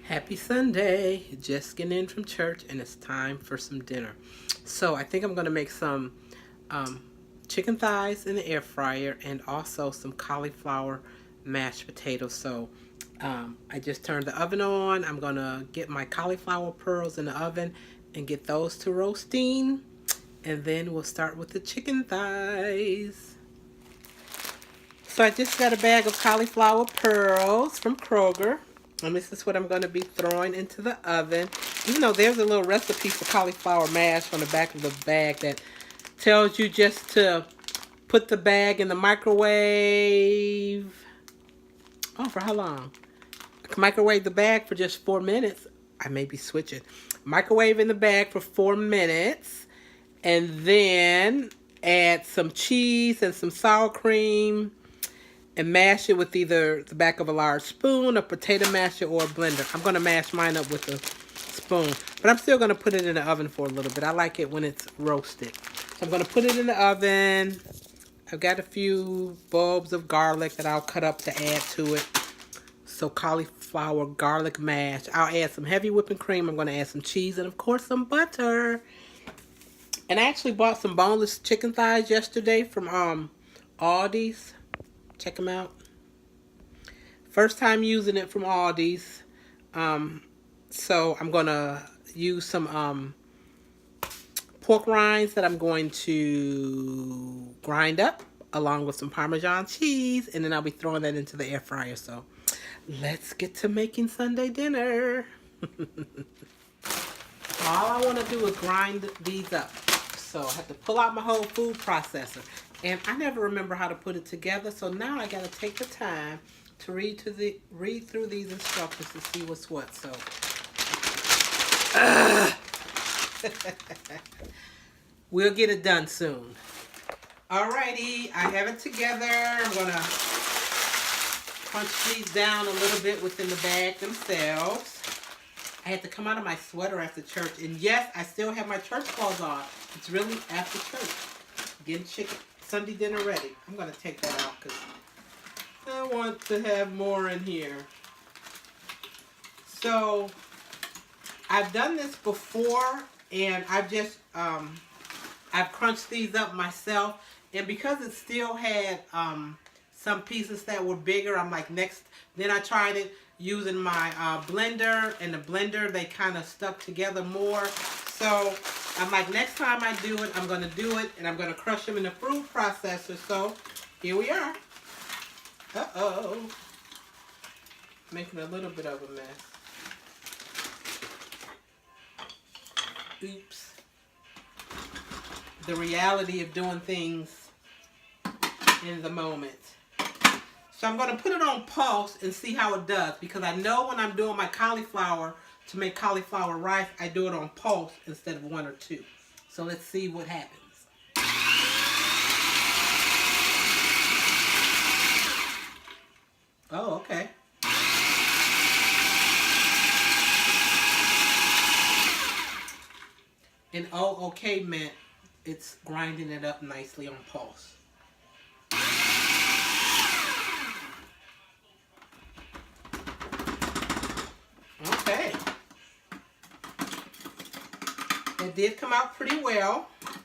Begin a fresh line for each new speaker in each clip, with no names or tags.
Happy Sunday. Just getting in from church and it's time for some dinner. So I think I'm going to make some um, chicken thighs in the air fryer and also some cauliflower mashed potatoes. So I just turned the oven on. I'm going to get my cauliflower pearls in the oven and get those to roasting. And then we'll start with the chicken thighs. So I just got a bag of cauliflower pearls from Kroger. And this is what I'm going to be throwing into the oven. Even though there's a little recipe for cauliflower mash on the back of the bag that tells you just to put the bag in the microwave. Oh, for how long? Microwave the bag for just 4 minutes. I may be switching. Microwave in the bag for 4 minutes. And then add some cheese and some sour cream. And mash it with either the back of a large spoon, a potato masher, or a blender. I'm going to mash mine up with a spoon. But I'm still going to put it in the oven for a little bit. I like it when it's roasted. So I'm going to put it in the oven. I've got a few bulbs of garlic that I'll cut up to add to it. So cauliflower garlic mash. I'll add some heavy whipping cream. I'm going to add some cheese and, of course, some butter. And I actually bought some boneless chicken thighs yesterday from Aldi's. Check them out. First time using it from Aldi's. So I'm going to use some pork rinds that I'm going to grind up along with some Parmesan cheese. And then I'll be throwing that into the air fryer. So let's get to making Sunday dinner. All I want to do is grind these up. So I have to pull out my whole food processor. And I never remember how to put it together, so now I got to take the time to read through these instructions to see what's what. So, we'll get it done soon. Alrighty, I have it together. I'm gonna punch these down a little bit within the bag themselves. I had to come out of my sweater after church, and yes, I still have my church clothes on. It's really after church. Getting chicken Sunday dinner ready. I'm going to take that out because I want to have more in here. So, I've done this before, and I've just, I've crunched these up myself, and because it still had some pieces that were bigger, I'm like, then I tried it using my blender, and the blender, they kind of stuck together more. So, I'm like, next time I do it, I'm going to do it, and I'm going to crush them in the food processor. So, here we are. Uh-oh. Making a little bit of a mess. Oops. The reality of doing things in the moment. So, I'm going to put it on pulse and see how it does, because I know when I'm doing my cauliflower, to make cauliflower rice, I do it on pulse instead of 1 or 2. So let's see what happens. Oh, okay. And oh, okay meant it's grinding it up nicely on pulse. Okay. It did come out pretty well. It's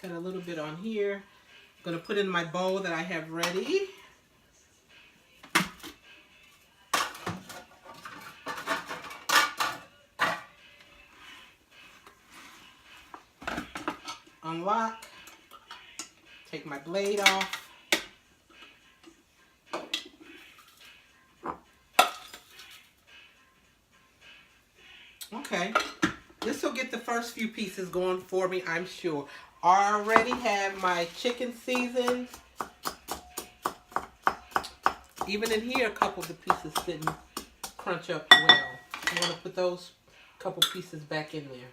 got a little bit on here. I'm going to put in my bowl that I have ready. Unlock. Take my blade off. Okay, this will get the first few pieces going for me, I'm sure. I already have my chicken seasoned. Even in here, a couple of the pieces didn't crunch up well. I'm going to put those couple pieces back in there.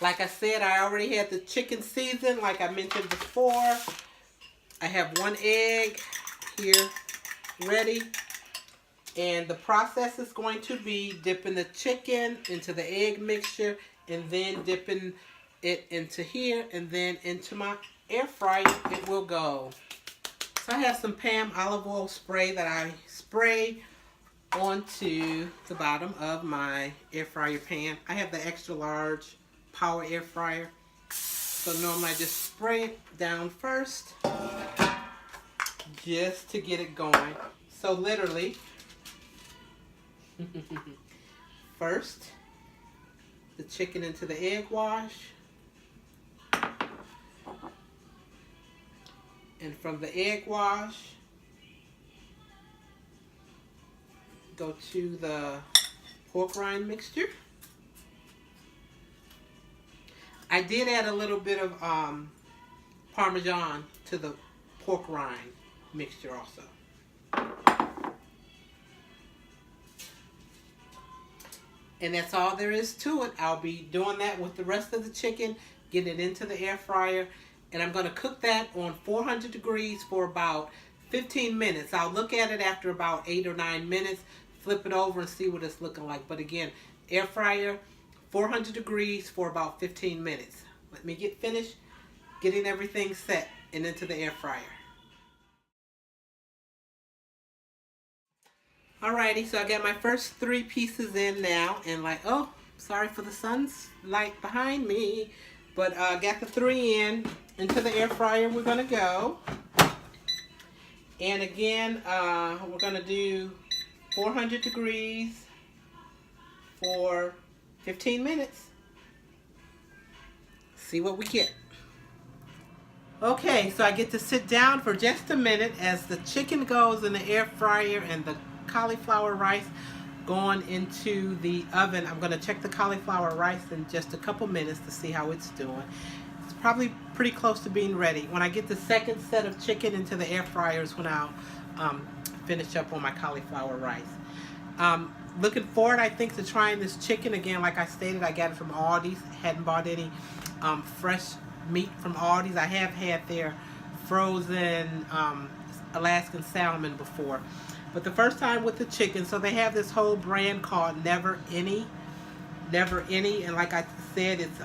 Like I said, I already had the chicken seasoned, like I mentioned before. I have 1 egg here ready, and the process is going to be dipping the chicken into the egg mixture and then dipping it into here and then into my air fryer it will go. So I have some Pam olive oil spray that I spray onto the bottom of my air fryer pan. I have the extra large power air fryer. So normally I just spray it down first just to get it going. So literally, first, the chicken into the egg wash. And from the egg wash, go to the pork rind mixture. I did add a little bit of Parmesan to the pork rind mixture also. And that's all there is to it. I'll be doing that with the rest of the chicken, getting it into the air fryer. And I'm going to cook that on 400 degrees for about 15 minutes. I'll look at it after about 8 or 9 minutes, flip it over and see what it's looking like. But again, air fryer, 400 degrees for about 15 minutes. Let me get finished getting everything set and into the air fryer. Alrighty, so I got my first 3 pieces in now, and like, oh, sorry for the sun's light behind me, but got the 3 into the air fryer. We're gonna go, and again, we're gonna do 400 degrees for 15 minutes. See what we get. Okay, so I get to sit down for just a minute as the chicken goes in the air fryer and the cauliflower rice going into the oven. I'm going to check the cauliflower rice in just a couple minutes to see how it's doing. It's probably pretty close to being ready. When I get the second set of chicken into the air fryer is when I'll finish up on my cauliflower rice. Looking forward, I think, to trying this chicken again. Like I stated, I got it from Aldi's. Hadn't bought any fresh meat from Aldi's. I have had their frozen Alaskan salmon before, but the first time with the chicken. So they have this whole brand called Never Any, and like I said, it's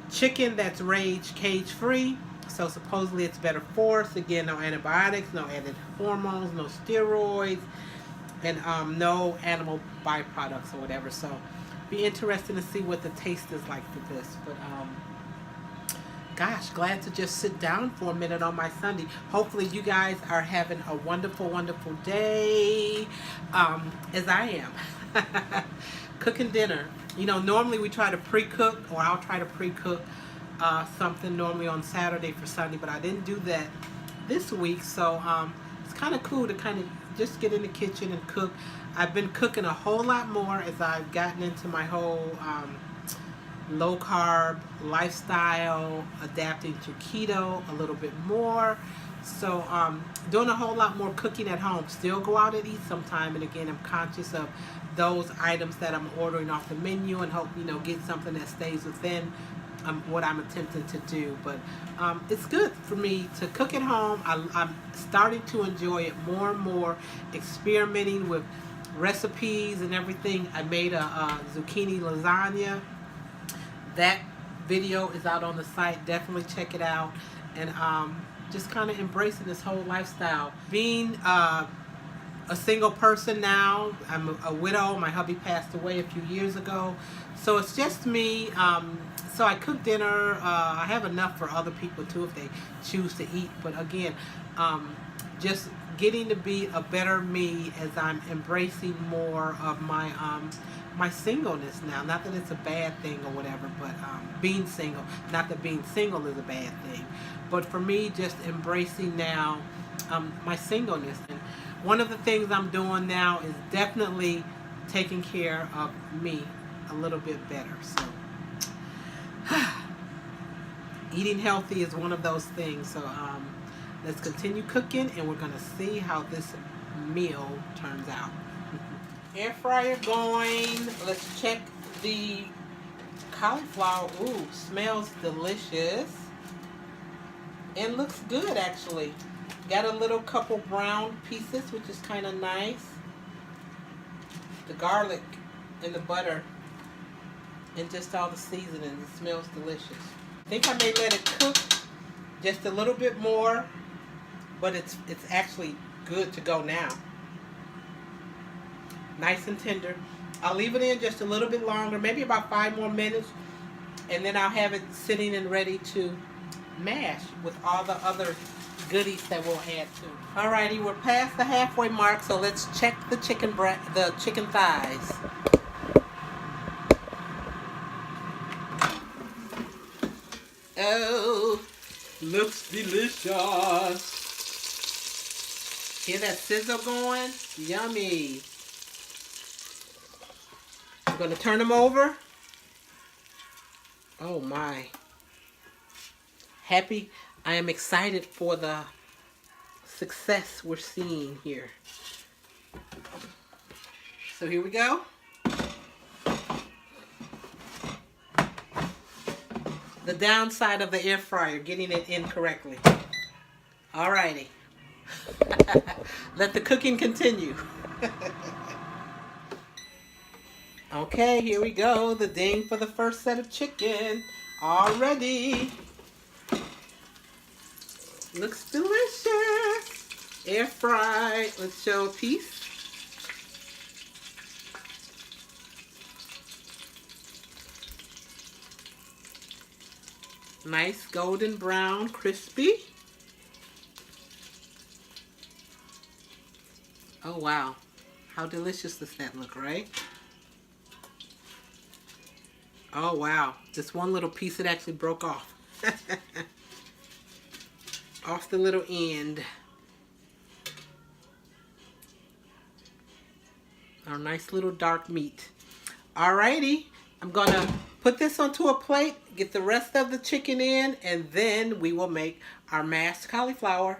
chicken that's raised cage-free. So supposedly it's better for us. Again, no antibiotics, no added hormones, no steroids, and no animal byproducts or whatever. So be interesting to see what the taste is like for this. But gosh, glad to just sit down for a minute on my Sunday. Hopefully you guys are having a wonderful, wonderful day, as I am. Cooking dinner. You know, normally we try to pre-cook, or I'll try to pre-cook something normally on Saturday for Sunday, but I didn't do that this week. So it's kind of cool to kind of just get in the kitchen and cook. I've been cooking a whole lot more as I've gotten into my whole low carb lifestyle, adapting to keto a little bit more. So doing a whole lot more cooking at home. Still go out and eat sometime, and again, I'm conscious of those items that I'm ordering off the menu and hope, you know, get something that stays within what I'm attempting to do. But it's good for me to cook at home. I'm starting to enjoy it more and more, experimenting with recipes and everything. I made a zucchini lasagna. That video is out on the site. Definitely check it out. And just kind of embracing this whole lifestyle. Being a single person now. I'm a widow. My hubby passed away a few years ago. So it's just me. So I cook dinner. I have enough for other people too if they choose to eat. But again, just getting to be a better me as I'm embracing more of my my singleness now. Not that it's a bad thing or whatever, but being single. Not that being single is a bad thing, but for me, just embracing now my singleness. And one of the things I'm doing now is definitely taking care of me a little bit better. So eating healthy is one of those things. So let's continue cooking, and we're gonna see how this meal turns out. Air fryer going. Let's check the cauliflower. Ooh, smells delicious and looks good actually. Got a little couple brown pieces, which is kind of nice. The garlic and the butter and just all the seasonings. It smells delicious. I think I may let it cook just a little bit more but it's actually good to go now. Nice and tender. I'll leave it in just a little bit longer, maybe about 5 more minutes, and then I'll have it sitting and ready to mash with all the other goodies that we'll add to. Alrighty, we're past the halfway mark, so let's check the chicken thighs. Oh, looks delicious. Hear that sizzle going? Yummy. I'm going to turn them over. Oh my. Happy. I am excited for the success we're seeing here. So here we go. The downside of the air fryer, getting it in correctly. Alrighty. Let the cooking continue. Okay, here we go. The ding for the first set of chicken. All ready. Looks delicious. Air fried. Let's show a piece. Nice golden brown, crispy. Oh wow. How delicious does that look, right? Oh wow. Just one little piece, it actually broke off. Off the little end. Our nice little dark meat. Alrighty. I'm gonna put this onto a plate, get the rest of the chicken in, and then we will make our mashed cauliflower.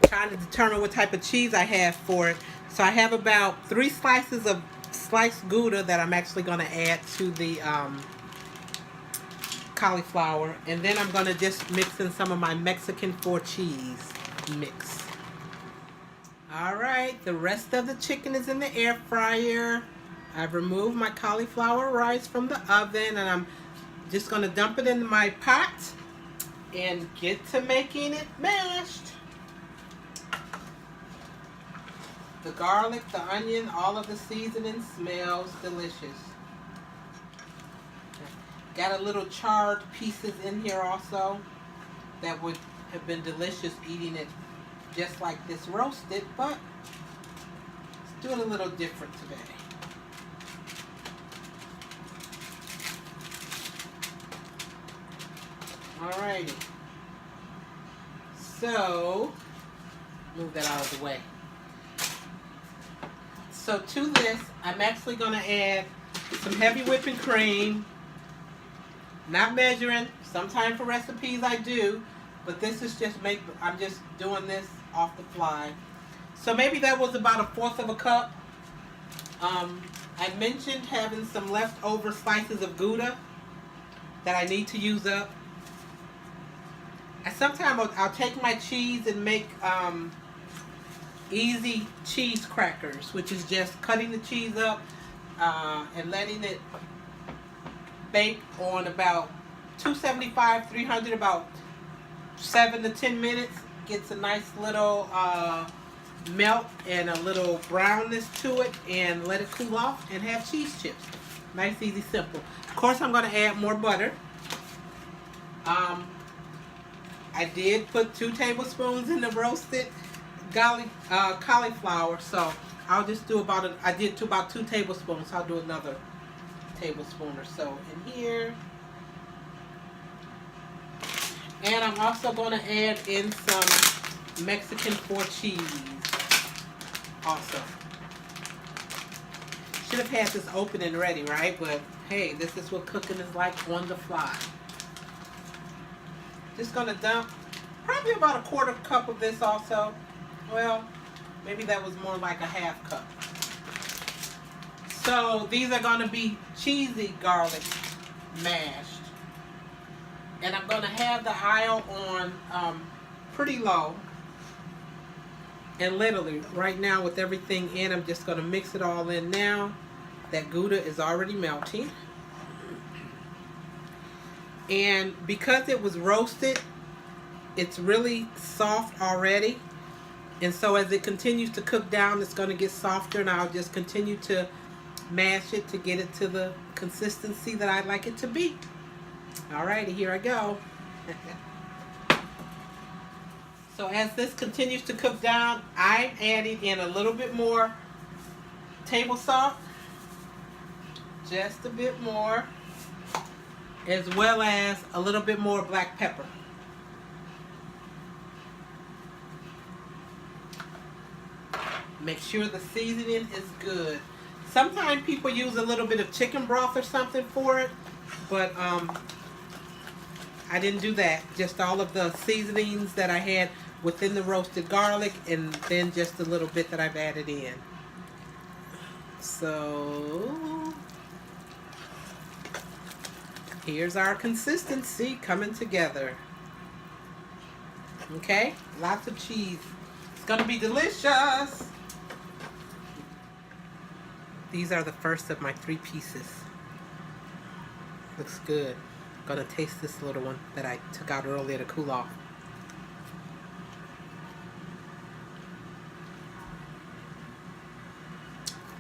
Trying to determine what type of cheese I have for it. So I have about 3 slices of sliced Gouda that I'm actually going to add to the cauliflower. And then I'm going to just mix in some of my Mexican 4 cheese mix. Alright, the rest of the chicken is in the air fryer. I've removed my cauliflower rice from the oven, and I'm just going to dump it in my pot and get to making it mashed. The garlic, the onion, all of the seasoning smells delicious. Got a little charred pieces in here also that would have been delicious eating it just like this roasted, but let's do it a little different today. Alrighty. So, move that out of the way. So to this, I'm actually going to add some heavy whipping cream. Not measuring. Sometimes for recipes I do, but this is just I'm just doing this off the fly. So maybe that was about 1/4 of a cup. I mentioned having some leftover slices of Gouda that I need to use up. Sometimes I'll take my cheese and make easy cheese crackers, which is just cutting the cheese up and letting it bake on about 275, 300, about 7 to 10 minutes. Gets a nice little melt and a little brownness to it, and let it cool off and have cheese chips. Nice, easy, simple. Of course, I'm going to add more butter. I did put 2 tablespoons in the roasted cauliflower, so I'll just do I did about 2 tablespoons, so I'll do another tablespoon or so in here. And I'm also going to add in some Mexican 4 cheese also. Should have had this open and ready, right? But hey, this is what cooking is like on the fly. Just going to dump probably about 1/4 cup of this also. Well, maybe that was more like 1/2 cup. So these are going to be cheesy garlic mashed. And I'm going to have the aisle on pretty low. And literally, right now with everything in, I'm just going to mix it all in now. That Gouda is already melting. And because it was roasted, It's really soft already. And so as it continues to cook down, it's going to get softer, and I'll just continue to mash it to get it to the consistency that I'd like it to be. Alrighty, here I go. So as this continues to cook down, I'm adding in a little bit more table salt, just a bit more, as well as a little bit more black pepper. Make sure the seasoning is good. Sometimes people use a little bit of chicken broth or something for it, but I didn't do that. Just all of the seasonings that I had within the roasted garlic, and then just a little bit that I've added in. So here's our consistency coming together. Okay, lots of cheese. It's gonna be delicious. These are the first of my 3 pieces. Looks good. I'm gonna taste this little one that I took out earlier to cool off.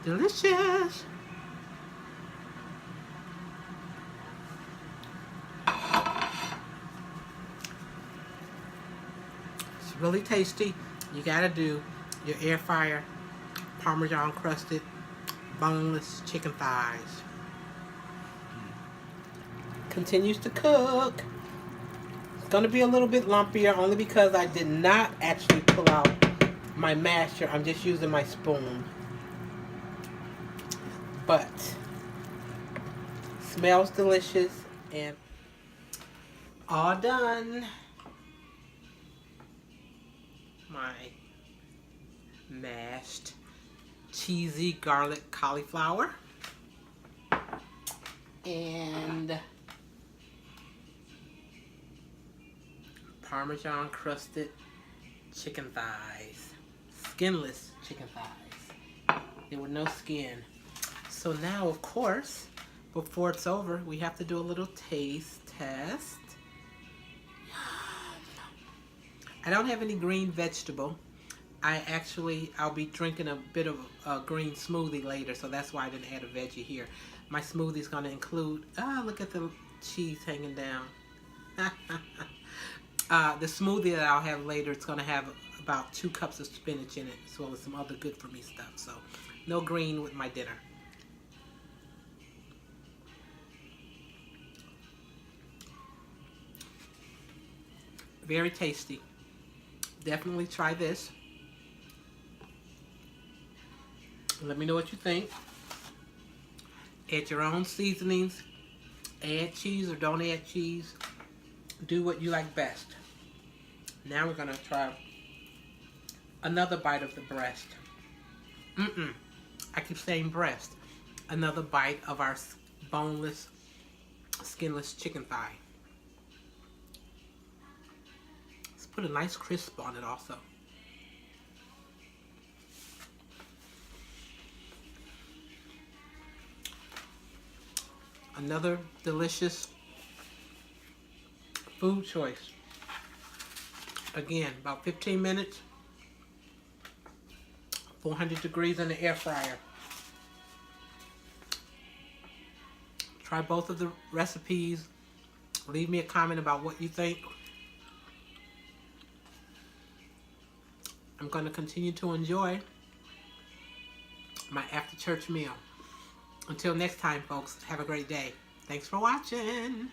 Delicious. It's really tasty. You gotta do your air fryer Parmesan crusted boneless chicken thighs. Continues to cook. It's gonna be a little bit lumpier only because I did not actually pull out my masher. I'm just using my spoon. But smells delicious and all done. My mashed cheesy garlic cauliflower and Parmesan crusted chicken thighs, skinless chicken thighs. There were no skin. So now, of course, before it's over, we have to do a little taste test. I don't have any green vegetable. I'll be drinking a bit of a green smoothie later, so that's why I didn't add a veggie here. My smoothie is going to include, look at the cheese hanging down. The smoothie that I'll have later, it's going to have about 2 cups of spinach in it, as well as some other good for me stuff. So no green with my dinner. Very tasty. Definitely try this. Let me know what you think. Add your own seasonings. Add cheese or don't add cheese. Do what you like best. Now we're gonna try another bite of the breast. I keep saying breast. Another bite of our boneless, skinless chicken thigh. Let's put a nice crisp on it also. Another delicious food choice. Again, about 15 minutes, 400 degrees in the air fryer. Try both of the recipes. Leave me a comment about what you think. I'm going to continue to enjoy my after church meal. Until next time, folks, have a great day. Thanks for watching.